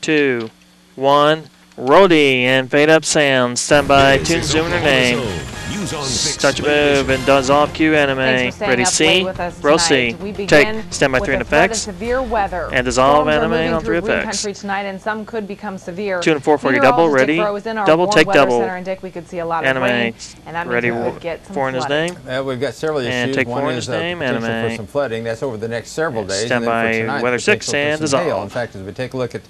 2, 1. Rody and fade up sound. Stand by. Tune zoom in her name. Start your move and does off cue anime. Ready C. Roll C. Take. Stand by 3 in effects. Severe weather. And dissolve anime on 3 effects. Tonight, and some could become severe. 2 and 4 for your double. Ready. Double. Take double. We could see a lot of anime. rain, and that ready. Means we would get some 4 in his name. We've got several issues. And take One 4 in his name. Anime. For some flooding. That's over the next several days. Stand by tonight, weather 6 and dissolve. In fact, as we take a look at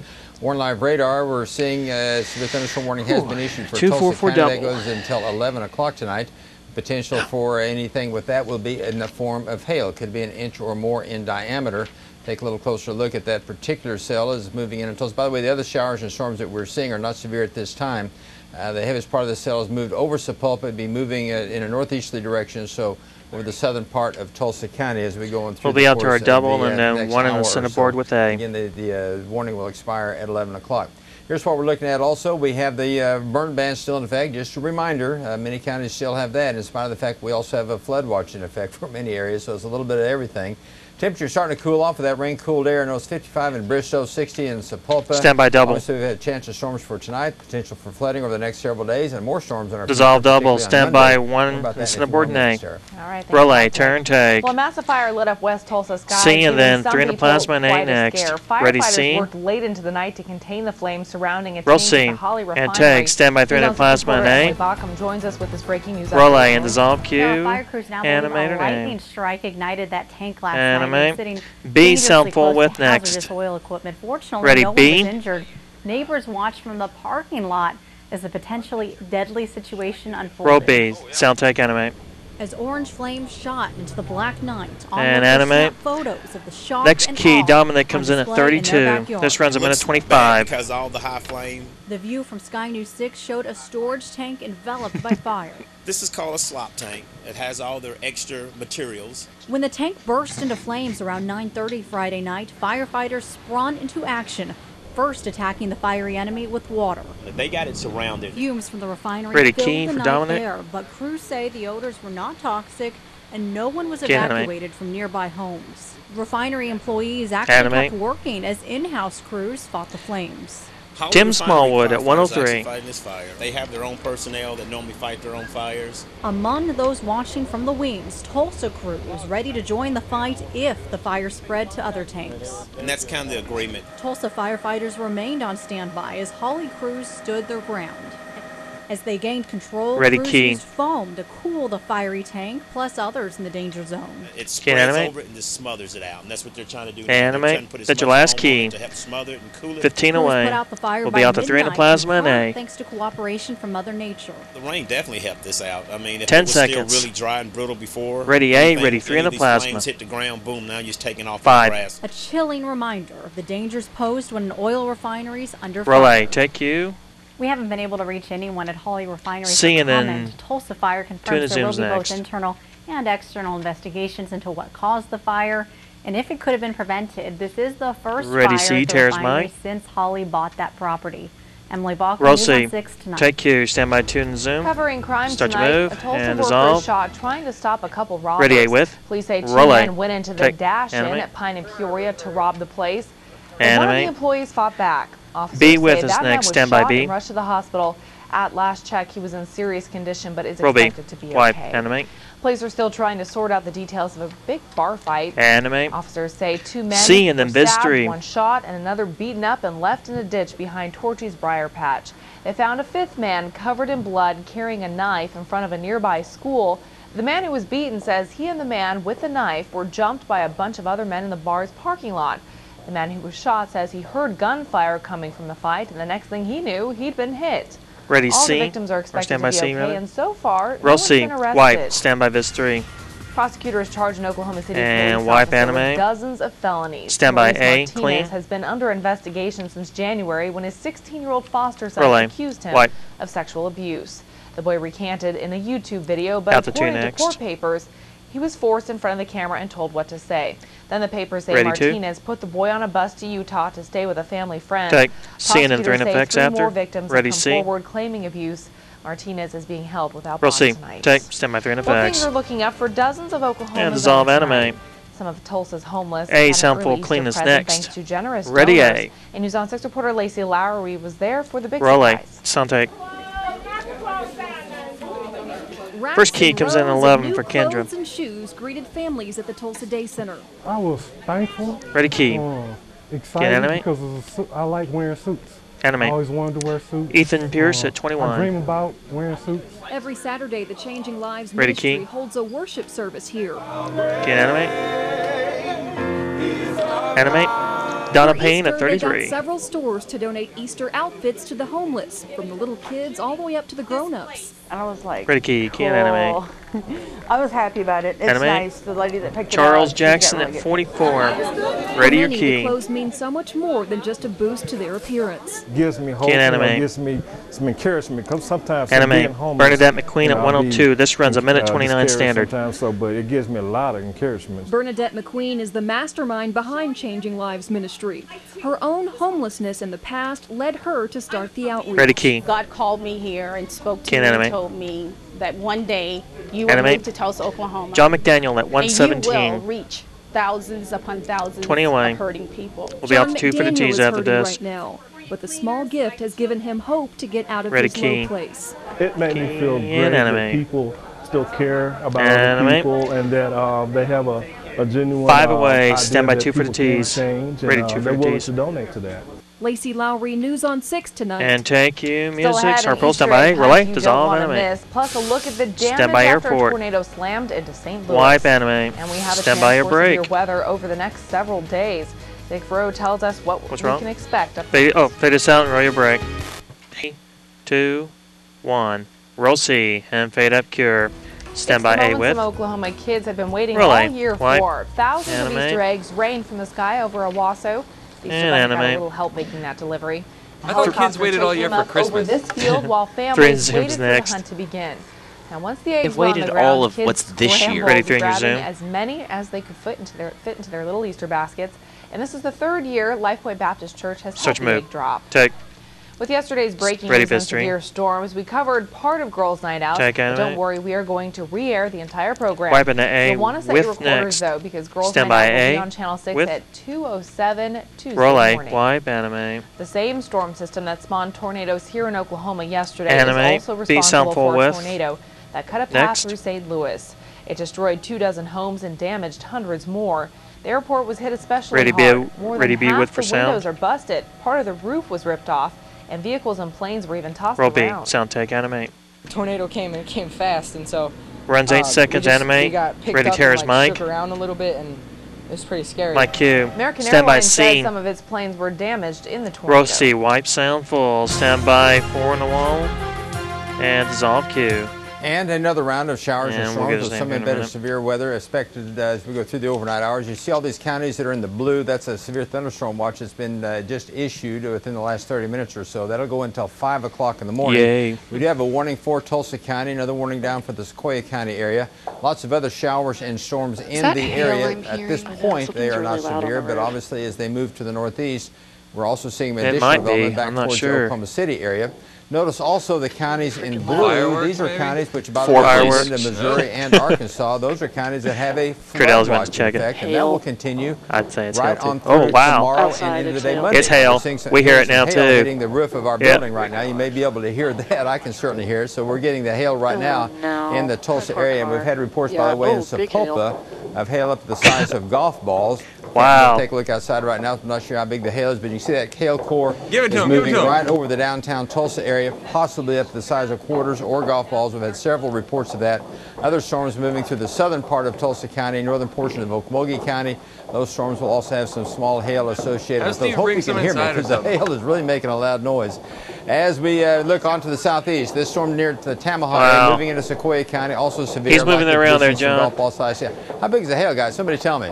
Warn Live radar, we're seeing severe thunderstorm warning has been issued for 2, 4, Tulsa 4 County. double. That goes until 11 o'clock tonight. Potential for anything with that will be in the form of hail. Could be an inch or more in diameter. Take a little closer look at that particular cell as moving in and Tulsa. By the way, the other showers and storms that we're seeing are not severe at this time. The heaviest part of the cell has moved over Sapulpa. It'd be moving in a northeasterly direction, so over the southern part of Tulsa County as we go on through. We'll be out to our double and then 1 in the center board with A. Again, the warning will expire at 11 o'clock. Here's what we're looking at also. We have the burn ban still in effect. Just a reminder, many counties still have that, in spite of the fact we also have a flood watch in effect for many areas, so it's a little bit of everything. Temperatures starting to cool off with that rain-cooled air. I know it's 55 in Bristow, 60 in Sapulpa. Stand by double. Obviously, we've had a chance of storms for tonight, potential for flooding over the next several days, and more storms in our dissolve double. Stand by 1 in center board and A. All right. Relay, turn, take. Well, a massive fire lit up West Tulsa skies. C and then 3 in the plasma and A next. Ready C. Firefighters worked late into the night to contain the flames surrounding a roll tank C at the Holly refinery. and take. Stand by 3 in the plasma and A. Bacham joins us with this breaking news. Relay and dissolve Q. Fire crews now believe a lightning strike ignited that tank last night. Sitting B sound full with next. Oil equipment. Fortunately, ready no B. one was injured. Neighbors watched from the parking lot as a potentially deadly situation unfolded. Roll B. Sound take anime. As orange flames shot into the black night, and animate. Photos of the shock next and key, awe Dominic comes in at 32. This runs a minute 25. Because all the high flame. The view from Sky News 6 showed a storage tank enveloped by fire. This is called a slop tank. It has all their extra materials. When the tank burst into flames around 9:30 Friday night, firefighters sprung into action, first attacking the fiery enemy with water. They got it surrounded. Fumes from the refinery ready filled key the for night Dominic. air, but crews say the odors were not toxic and no one was evacuated from nearby homes. Refinery employees actually kept working as in-house crews fought the flames. Tim Smallwood at 103. This fire. They have their own personnel that normally fight their own fires. Among those watching from the wings, Tulsa crews ready to join the fight if the fire spread to other tanks. And that's kind of the agreement. Tulsa firefighters remained on standby as Holly crews stood their ground. As they gained control, crews used foam to cool the fiery tank, plus others in the danger zone. It spreads over it and just smothers it out, and that's what they're trying to do. Animate. That's your last key. To help smother it and cool it. 15 away. Put out the fire we'll be out to 3 in the plasma and A. Thanks to cooperation from Mother Nature. The rain definitely helped this out. I mean, if 10 it was seconds. still really dry and brittle before. Ready A, ready 3 in the plasma. Flames hit the ground, boom, now you're just taking off 5. the grass. A chilling reminder of the dangers posed when an oil refinery's under fire. Relay, take you. We haven't been able to reach anyone at Holly Refinery C for and then comment. Tulsa Fire confirms there will be next. both internal and external investigations into what caused the fire and if it could have been prevented. This is the first fire at the refinery since Holly bought that property. Emily Bach, Roll News C. on 6 tonight. Take Q. Stand by 2 and zoom. Covering crime Start tonight, your move a Tulsa and worker dissolve. shot trying to stop a couple robbers. Ready A with. Police say 2 Relay. men went into the dash-in at Pine and Peoria to rob the place. One of the employees fought back. Officers B with say us that man next. was Stand by shot B. and rushed to the hospital. At last check, he was in serious condition, but is Roll B. expected to be Wipe. okay. Animate. Police are still trying to sort out the details of a big bar fight. Animate. Officers say 2 men C and then were Biz stabbed, 3. 1 shot, and another beaten up and left in a ditch behind Torchy's Briar Patch. They found a 5th man covered in blood carrying a knife in front of a nearby school. The man who was beaten says he and the man with the knife were jumped by a bunch of other men in the bar's parking lot. The man who was shot says he heard gunfire coming from the fight, and the next thing he knew, he'd been hit. Ready All C. the victims are expected to be C, okay, and so far, Roll no C. one's been arrested. Wipe. Stand by Viz 3. Prosecutor is charged in Oklahoma City And police wipe officer anime. with dozens of felonies. Stand by Maurice A. Martinez Clean. has been under investigation since January when his 16-year-old foster son Relay. accused him Wipe. of sexual abuse. The boy recanted in a YouTube video, but Out the 2 according to next. court papers, he was forced in front of the camera and told what to say. Then the papers say Ready 2. Martinez put the boy on a bus to Utah to stay with a family friend. Take C and then 3 in Prosecutors say effects 3 after. more victims Ready have come C. forward claiming abuse. Martinez is being held without Roll bond C. tonight. Take. Stand by 3 in Well, effects. things are looking up for dozens of Oklahoma's And dissolve on tonight. anime. Some of Tulsa's homeless A, had sound an full early clean Easter is present next. thanks to generous Ready, donors. A. And News on 6 reporter Lacey Lowry was there for the big Relay. surprise. Sound take. First key comes in 11 for Kendra. Clothes and shoes greeted families at the Tulsa Day Center. I was thankful. Ready, key. Excited because I like wearing suits. Animate. I always wanted to wear suits. Ethan Pierce at 21. I dream about wearing suits. Every Saturday, the Changing Lives Ready, Ministry key. holds a worship service here. Can animate. Animate. Donna For Payne Easter, at they got 33. several stores to donate Easter outfits to the homeless, from the little kids all the way up to the grown-ups. I was like, Ready, key. Can animate. I was happy about it. It's Animate. nice. The lady that picked Charles it out, Jackson at 44. Ready, your Many, key. the clothes mean so much more than just a boost to their appearance. Gives me hope. Can't animate. Gives me some encouragement. Because sometimes Animate. being homeless, Bernadette McQueen at I'll 102. be, This runs a minute 29 discouraged standard. Sometimes, but it gives me a lot of encouragement. Bernadette McQueen is the mastermind behind Changing Lives Ministry. Her own homelessness in the past led her to start the outreach. Ready, key. God called me here and spoke to Can't me animate. and told me that one day you will Animate. move to Tulsa, Oklahoma. John McDaniel at and you 117. will reach thousands upon thousands 20 away. of hurting people. We'll be out John to 2 for the McDaniel tees is after hurting this. right now, but the small gift has given him hope to get out of Ready, his key. low place. It made me feel Can great that animate. people still care about Animate. other people and that they have a genuine 5 away. idea Stand by that 2 for the people can tees. change, and, Ready, 2 for they're the willing tees. to donate to that. Lacey Lowry, News on 6 tonight. And take you, Still music. ahead, Star an Pearl, Easter stand by. egg hunt Relay. you Dissolve, don't want to animate. miss. Plus a look at the damage Stand by after airport. a tornado slammed into St. Louis. Wipe, animate. And we have a Stand chance by your for break. severe weather over the next several days. Dick Farrow tells us what What's we wrong? can expect. Fade us out and roll your break. 3, 2, 1. Roll C and fade up cure. Stand by A with. Some Oklahoma kids have been waiting Relay. all year Wipe. for. Thousands Animate. of Easter eggs rain from the sky over Owasso. The Easter And Bunny got a animate. little help making that delivery. I thought kids waited all year for Over Christmas. this field while Three families zooms waited for next. the hunt to begin. Now, once the eggs They've were on waited the ground, all of kids what's this year. scrambled, Ready, 3 in your grabbing zoom. as many as they could fit into their little Easter baskets. And this is the third year Lifeway Baptist Church has Start helped your the move. egg drop. Take. With yesterday's breaking Ready, news and Fist three. severe storms, we covered part of Girls' Night Out. Take But animate. don't worry, we are going to re-air the entire program. Wipe into A You'll want to set with your recorders next. though, because Girls' Stand Night by Out will be A on Channel 6 with at 2:07 Tuesday Roll A. morning. Wipe, animate. The same storm system that spawned tornadoes here in Oklahoma yesterday Animate. is also Be responsible soundful for a with. tornado that cut a path Next. through St. Louis. It destroyed 24 homes and damaged hundreds more. The airport was hit especially Ready, hard. B- More ready, than B half with for the windows sound. are busted. Part of the roof was ripped off, and vehicles and planes were even tossed Roll B. around. Sound take, animate. Tornado came and it came fast, and so Runs 8 seconds, we animate. got picked Ready, up Terrace, and, like, Mike. shook around a little bit, and it was pretty scary. Mike Q. American Stand by Airlines says C. some of its planes were damaged in the tornado. Roll C. Wipe, sound full. Stand by 4 on the wall. And dissolve Q. And another round of showers and And we'll get storms his with name some here in a embedded minute. severe weather expected as we go through the overnight hours. You see all these counties that are in the blue. That's a severe thunderstorm watch that's been just issued within the last 30 minutes or so. That'll go until 5 o'clock in the morning. Yay. We do have a warning for Tulsa County, another warning down for the Sequoia County area. Lots of other showers and storms in that the hail area. I'm At this hearing? point, they Something's are not really loud on severe, the but road. obviously as they move to the northeast, we're also seeing It additional might be. development back I'm not towards sure. the Oklahoma City area. Notice also the counties in blue. Fireworks, These are maybe? counties which, by the way, Fireworks. into Missouri and Arkansas. Those are counties that have a flood Cordell's went to watch check it. effect, and that will continue I'd say it's right hail, on too. Oh, through wow. tomorrow Outside, and into it's today hail. Monday. It's hail. We're seeing some- We hear hearing it now, some hail too. hitting the roof of our Yep. building right now. You may be able to hear that. I can certainly hear it. So we're getting the hail right now no. in the Tulsa Poor area, and we've car. had reports, by Yeah. the way, in Oh, big hail. Sapulpa of hail up to the size of golf balls. Wow. Take a look outside right now. I'm not sure how big the hail is, but you see that hail core Give it to is him, give it moving to him. right over the downtown Tulsa area, possibly up to the size of quarters or golf balls. We've had several reports of that. Other storms moving through the southern part of Tulsa County, northern portion of Okmulgee County. Those storms will also have some small hail associated How with does those. Steve Hope bring you can some hear me inside or because the something? hail is really making a loud noise. As we look onto the southeast, this storm near the Tamaha Wow. moving into Sequoia County, also severe. He's moving likely around there, producing some John. golf ball size. Yeah. How big is the hail, guys? Somebody tell me.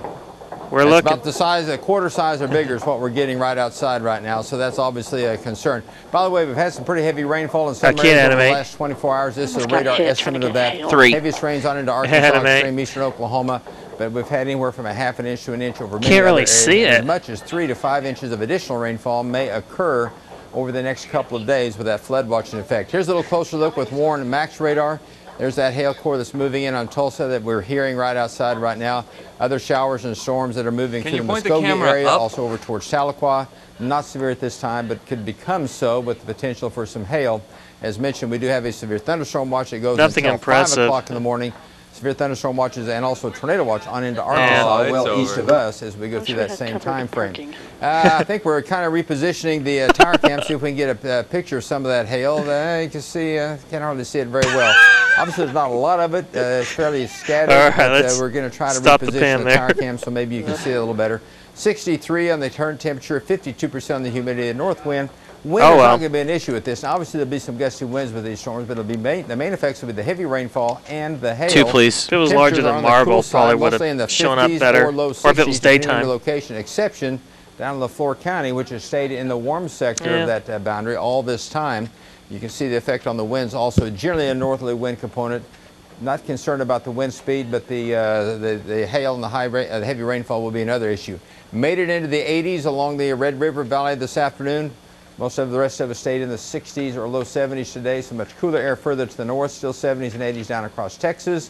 We're It's looking. about the size, a quarter size or bigger is what we're getting right outside right now, so that's obviously a concern. By the way, we've had some pretty heavy rainfall in some can't areas over the animate. last 24 hours. This is a Almost got radar hit trying estimate to of get that. hail. 3. Heaviest rains on into Arkansas, Animate. extreme eastern Oklahoma, but we've had anywhere from a half an inch to an inch over many Can't really other areas. see And it. As much as 3 to 5 inches of additional rainfall may occur over the next couple of days with that flood watching effect. Here's a little closer look with Warren and Max radar. There's that hail core that's moving in on Tulsa that we're hearing right outside right now. Other showers and storms that are moving through the Muskogee area, also over towards Tahlequah. Not severe at this time, but could become so with the potential for some hail. As mentioned, we do have a severe thunderstorm watch that goes until 5 o'clock in the morning. Severe thunderstorm watches and also tornado watch on into Arkansas, well east of us, as we go through that same time frame. I think we're kind of repositioning the tower cam, see if we can get a picture of some of that hail. You can see, can't hardly see it very well. Obviously, there's not a lot of it. It's fairly scattered. All right, but, we're going to try to reposition the tower cam so maybe you can see it a little better. 63 on the current temperature, 52% on the humidity, and north wind. Wind is not going to be an issue with this. Now, obviously, there'll be some gusty winds with these storms, but it'll be the main effects will be the heavy rainfall and the hail. 2, please. If it was larger than marble, probably would have shown up better. Or if it was daytime. Location exception down in LaFleur County, which has stayed in the warm sector of that boundary all this time. You can see the effect on the winds. Also, generally a northerly wind component. Not concerned about the wind speed, but the hail and the heavy rainfall will be another issue. Made it into the 80s along the Red River Valley this afternoon. Most of the rest of us stayed in the 60s or low 70s today, so much cooler air further to the north, still 70s and 80s down across Texas.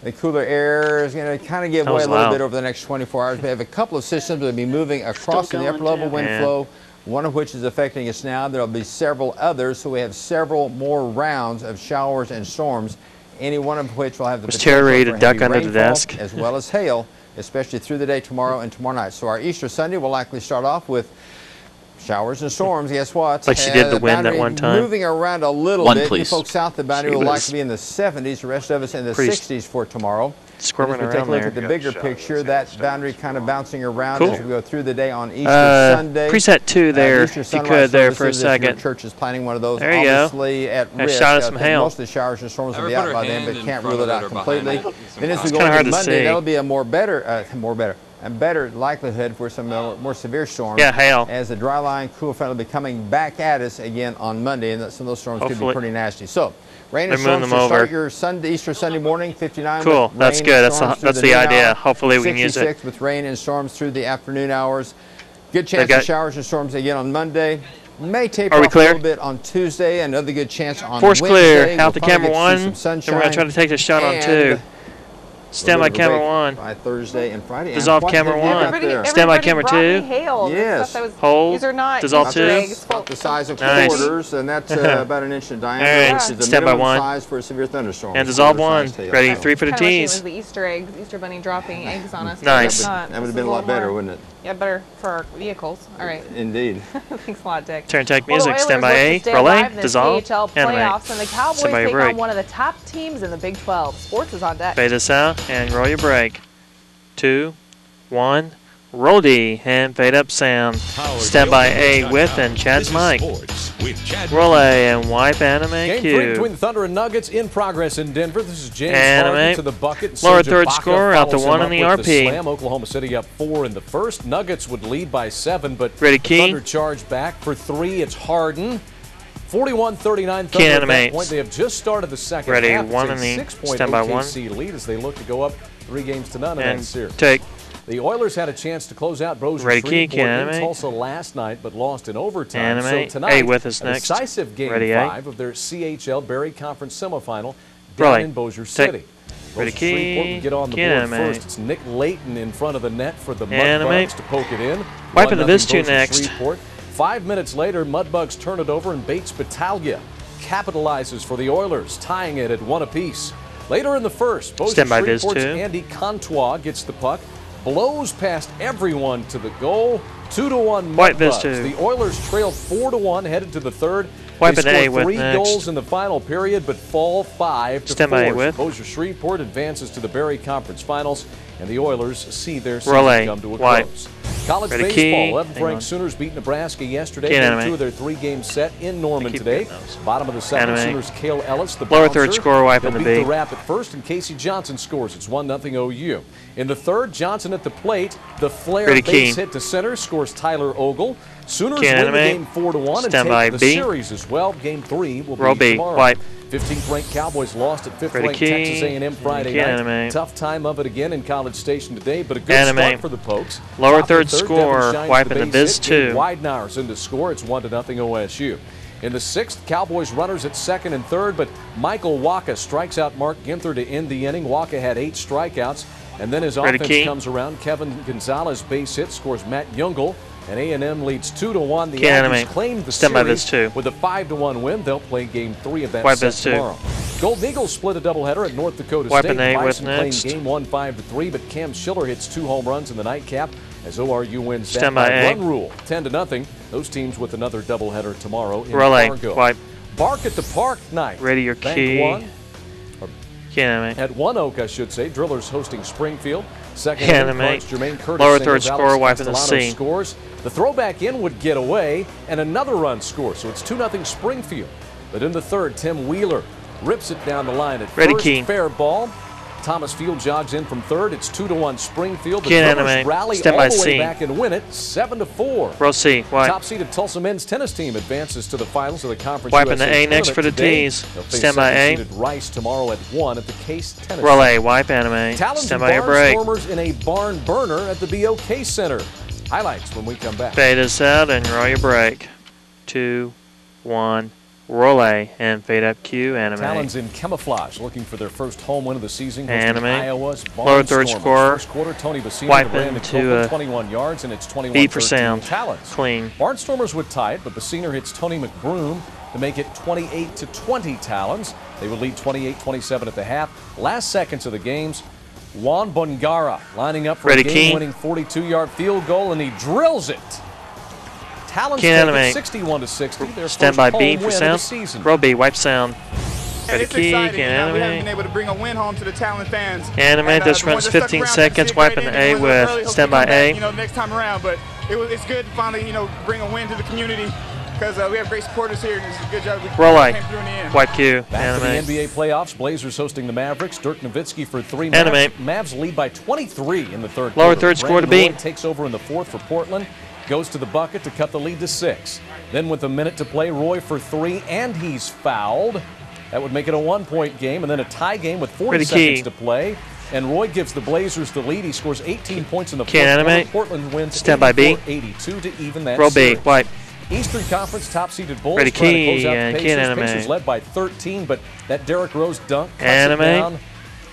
The cooler air is going to kind of give way a little bit over the next 24 hours. We have a couple of systems that will be moving across in the upper level wind flow, one of which is affecting us now. There will be several others, so we have several more rounds of showers and storms, any one of which will have the potential for heavy duck under the desk, as well as hail, especially through the day tomorrow and tomorrow night. So our Easter Sunday will likely start off with showers and storms. Guess what? Like she did the wind that one time. Moving around a little bit. The folks south of the boundary will likely be in the 70s. The rest of us in the 60s for tomorrow. Squirming around there. Take a look at the bigger picture. That boundary kind of bouncing around as we go through the day on Easter Sunday. Preset 2 there, if you could, there for a second. Church is planning one of those. There you go. Obviously at risk. Shot of some hail. Most of the showers and storms will be out by then, but can't rule it out completely. Then as we go into into Monday, that'll be a better likelihood for some more severe storms. Yeah, hail. As the dry line, cool front will be coming back at us again on Monday, and some of those storms could be pretty nasty. So, rain and storms to start your Easter Sunday morning, 59. Cool, that's good. That's the idea. Hopefully we can use it. 66 with rain and storms through the afternoon hours. Good chance of showers and storms again on Monday. May taper off a little bit on Tuesday. Another good chance on Wednesday. Force clear. Out the camera 1. Then we're going to try to take the shot on 2. Stand by camera 1. By Thursday and Friday. Dissolve camera 1. Stand by camera 2. Yes. Hold. These are not dissolve 2. About the size of quarters, and that's about an inch in diameter. All right. Stand by 1. Size for a severe thunderstorm. And dissolve 1. Ready. 3 for the tees. The Easter eggs, Easter bunny dropping eggs on us. Nice. That would have been a lot better, wouldn't it? Yeah, better for our vehicles. All right. Indeed. Thanks a lot, Dick. Turn tech music. Stand by A. Rolling. Dissolve. Playoffs, and the Cowboys take break. on one of the top teams in the Big 12. Sports is on deck. Fade this out and roll your break. 2, 1. Roll D and fade up sound. Stand by A with and Chad's mic. Roll A and wipe anime Game Q. 3 between the Thunder and Nuggets in progress in Denver. This is James Anime. to the bucket. Lower Serge third Ibaka score out the follows 1 him in the up with RP. Slam. Oklahoma City up 4 in the first. Nuggets would lead by 7, but Ready, Key? Thunder charge back for 3. It's Harden. 41-39 Key Thunder at that animates. point. They have just started the second Ready, half. 1 It's in a the 6-point stand by 1. OKC lead as they look to go up 3-0 in that series. Take. The Oilers had a chance to close out Brozier Ready, Shreveport Key, in animate. Tulsa last night, but lost in overtime. Animate. So tonight, A with us a next. decisive Game Ready, 5 of their CHL Berry Conference semifinal down Rolling. in Bossier Take. City. Ready, Brozier Key. Shreveport will get on the Key, board animate. first. It's Nick Layton in front of the net for the Animate. Mudbugs to poke it in. Wiping the 1-0 Viz 2 Brozier next. Shreveport. 5 minutes later, Mudbugs turn it over and Bates Battaglia capitalizes for the Oilers, tying it at 1 apiece. Later in the first, Bossier Stand by Viz Shreveport's 2. Andy Contois gets the puck, blows past everyone to the goal. 2-1 White Viz Mudbugs. 2. The Oilers trail 4-1 headed to the third. Wipe They an A score with 3 next. goals in the final period, but fall 5-4. Stand by A with. Bossier Shreveport advances to the Berry Conference Finals, and the Oilers see their Roll A. season come to a Wipe. close. College Ready, baseball, Key. 11th Hang on. ranked Sooners beat Nebraska yesterday. Key, Game animate. 2 of their 3-game set in Norman Keep today. getting those. Bottom of the second, Animate. Sooners Cale Ellis, the Lower bouncer. third score, wiping They'll the beat B. the Rap at first, and Casey Johnson scores. It's 1-0 OU. In the third, Johnson at the plate. The flare Ready, base Key. hit to center scores Tyler Ogle. Sooners Key, win the animate. game 4-1 and Stand by take the B. series as well. Game 3 will Roll be B. tomorrow. Wipe. 15th ranked Cowboys lost at 5th Ready, ranked Key. Texas A&M Friday Key, night. animate. Tough time of it again in College Station today, but a good Animate. start for the Pokes. Lower Top of third the score, Devin Shines wiping the base Viz hit, Gabe 2. Widenauer's in to score. It's 1-0 OSU. In the 6th, Cowboys runners at 2nd and 3rd, but Michael Waka strikes out Mark Ginther to end the inning. Waka had 8 strikeouts, and then his offense comes around. Kevin Gonzalez base hit, scores Matt Jungel, and A&M leads 2-1. The Aggies claimed the series with a 5-1 win. They'll play Game 3 of that set tomorrow. Golden Eagles split a doubleheader at North Dakota State. Bison playing Game 1 5-3, but Cam Schiller hits 2 home runs in the nightcap as ORU wins that by run rule 10-0. Those teams with another doubleheader tomorrow in Fargo. Bark at the Park night. Ready your key. At One Oak, I should say. Drillers hosting Springfield. Second inning, Jermaine Curtis lower third score, wiping the scene. Scores. The throwback in would get away, and another run scores. So it's 2-0 Springfield. But in the 3rd, Tim Wheeler rips it down the line at first. Fair ball. Thomas Field jogs in from 3rd. It's 2-1 Springfield. The Drillers rally all the way back and win it 7-4. Row C. Top seeded Tulsa men's tennis team advances to the finals of the conference. Wiping the A next for the T's. Stand by A. Rice tomorrow at 1 at the Case Tennis. Roll A. Wipe anime. Stand by your break. Barnstormers in a barn burner at the BOK Center. Highlights when we come back. Fade us out and roll your break. 2, 1. Roll A and fade up Q, anime. Talons in camouflage looking for their first home win of the season. Anime. Iowa's lower third score. First quarter, Tony Bassino wiping to 21 yards, and it's 21 B for sound. Talons. Clean. Barnstormers would tie it, but Bassino hits Tony McBroom to make it 28-20 Talons. They would lead 28-27 at the half. Last seconds of the games, Juan Bongara lining up for a game-winning 42-yard field goal, and he drills it. Talons take it 61-60. Their stand by B for sound. Row B, wipe sound. Ready key, we haven't been able to bring a win home to the Talon fans. Anime, this runs 15 seconds, wiping the A with stand by A. Next time around, but it's good to finally, bring a win to the community because we have great supporters here, and it's a good job. Roll A, wipe Q, back anime. to the NBA playoffs, Blazers hosting the Mavericks. Dirk Nowitzki for 3 minutes. Anime. Mavs lead by 23 in the 3rd Lower quarter. third score to B. Takes over in the 4th for Portland. Goes to the bucket to cut the lead to 6. Then with a minute to play, Roy for 3, and he's fouled. That would make it a 1-point game, and then a tie game with 40 seconds to play. And Roy gives the Blazers the lead. He scores 18 points in the 4th quarter. Portland wins 84-82 to even that Roll B, wipe. Eastern Conference top-seeded Bulls ready trying to close key, out the Pacers. Pacers led by 13, but that Derrick Rose dunk cuts it down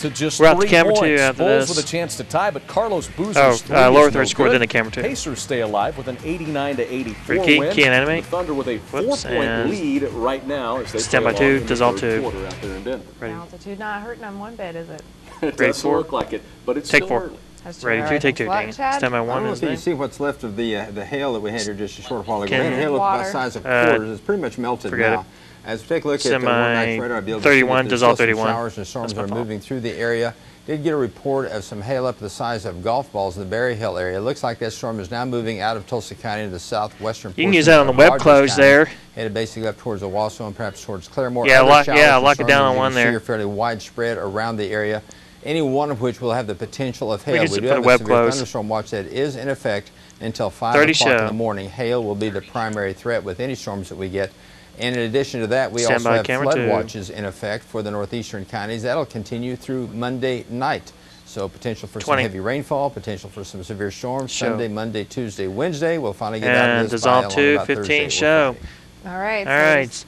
to just 3 points. Bulls with a chance to tie, but Carlos Boozer's lower third score, then a camera 2. Pacers stay alive with an 89-84 win. Key and anime. The Thunder with a 4-point lead right now as they stand by 2, dissolve 2. Ready. Altitude not hurting them one bit, is it? It doesn't look like it, but it's take still 4. early. Ready 2, take 2. Stand by 1. I don't know if you see what's left of the hail that we had here just a short while ago. We had hail about the size of quarters. It's pretty much melted now. As we take a look at the one-night radar, I'll be able to see that there's still some showers and storms are moving through the area. Did get a report of some hail up to the size of golf balls in the Berry Hill area. It looks like that storm is now moving out of Tulsa County into the southwestern portion. You can use that on the web close there. Headed basically up towards Owasso and perhaps towards Claremore. Yeah, lock it down on one there. Are fairly widespread around the area, any one of which will have the potential of hail. We do have a severe thunderstorm watch that is in effect until 5 o'clock in the morning. Hail will be the primary threat with any storms that we get. And in addition to that, we also have flood watches in effect for the northeastern counties. That'll continue through Monday night. So potential for some heavy rainfall, potential for some severe storms. Sunday, Monday, Tuesday, Wednesday. We'll finally get out of this by along about 15 show. All right. All right.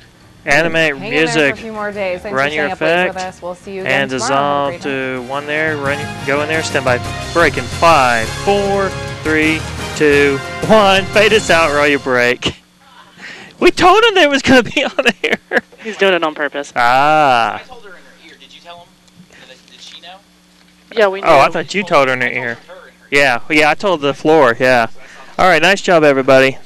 Animate music. For a few more days. Thanks run for your effect. With us. We'll see you again and dissolve to 1 there. Go in there. Stand by. Break in 5, 4, 3, 2, 1. Fade us out. Roll your break. We told him they was going to be on air. He's doing it on purpose. Ah. I told her in her ear. Did you tell him? Did she know? Yeah, we knew. Oh, I thought you told her in her ear. Yeah, I told the floor. Yeah. All right, nice job, everybody.